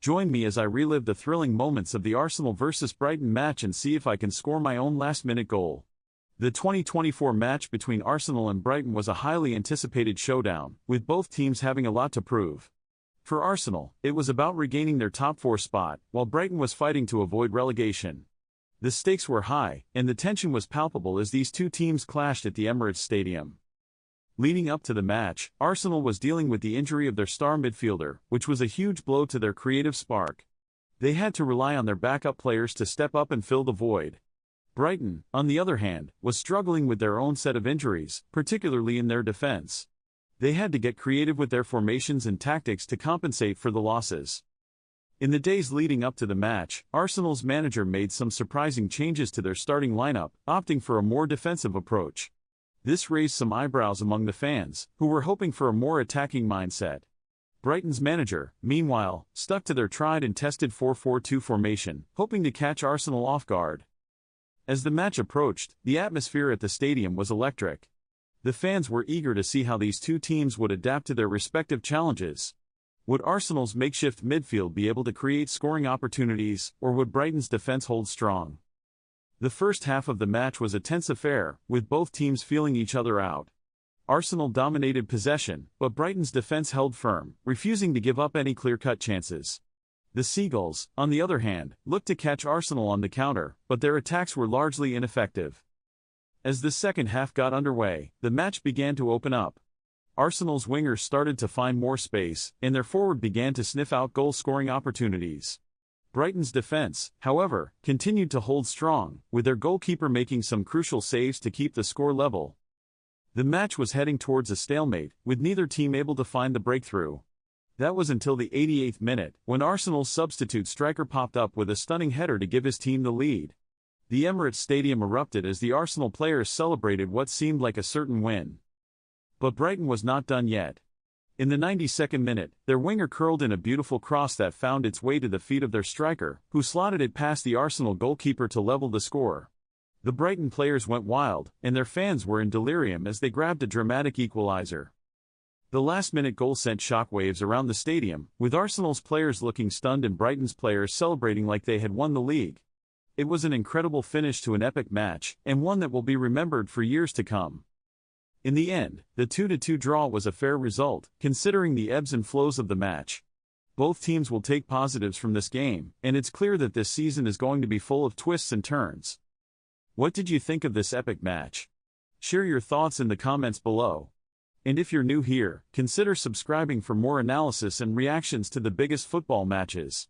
Join me as I relive the thrilling moments of the Arsenal vs Brighton match and see if I can score my own last-minute goal. The 2024 match between Arsenal and Brighton was a highly anticipated showdown, with both teams having a lot to prove. For Arsenal, it was about regaining their top four spot, while Brighton was fighting to avoid relegation. The stakes were high, and the tension was palpable as these two teams clashed at the Emirates Stadium. Leading up to the match, Arsenal was dealing with the injury of their star midfielder, which was a huge blow to their creative spark. They had to rely on their backup players to step up and fill the void. Brighton, on the other hand, was struggling with their own set of injuries, particularly in their defense. They had to get creative with their formations and tactics to compensate for the losses. In the days leading up to the match, Arsenal's manager made some surprising changes to their starting lineup, opting for a more defensive approach. This raised some eyebrows among the fans, who were hoping for a more attacking mindset. Brighton's manager, meanwhile, stuck to their tried and tested 4-4-2 formation, hoping to catch Arsenal off guard. As the match approached, the atmosphere at the stadium was electric. The fans were eager to see how these two teams would adapt to their respective challenges. Would Arsenal's makeshift midfield be able to create scoring opportunities, or would Brighton's defense hold strong? The first half of the match was a tense affair, with both teams feeling each other out. Arsenal dominated possession, but Brighton's defense held firm, refusing to give up any clear-cut chances. The Seagulls, on the other hand, looked to catch Arsenal on the counter, but their attacks were largely ineffective. As the second half got underway, the match began to open up. Arsenal's wingers started to find more space, and their forward began to sniff out goal-scoring opportunities. Brighton's defense, however, continued to hold strong, with their goalkeeper making some crucial saves to keep the score level. The match was heading towards a stalemate, with neither team able to find the breakthrough. That was until the 88th minute, when Arsenal's substitute striker popped up with a stunning header to give his team the lead. The Emirates Stadium erupted as the Arsenal players celebrated what seemed like a certain win. But Brighton was not done yet. In the 92nd minute, their winger curled in a beautiful cross that found its way to the feet of their striker, who slotted it past the Arsenal goalkeeper to level the score. The Brighton players went wild, and their fans were in delirium as they grabbed a dramatic equalizer. The last-minute goal sent shockwaves around the stadium, with Arsenal's players looking stunned and Brighton's players celebrating like they had won the league. It was an incredible finish to an epic match, and one that will be remembered for years to come. In the end, the 2-2 draw was a fair result, considering the ebbs and flows of the match. Both teams will take positives from this game, and it's clear that this season is going to be full of twists and turns. What did you think of this epic match? Share your thoughts in the comments below. And if you're new here, consider subscribing for more analysis and reactions to the biggest football matches.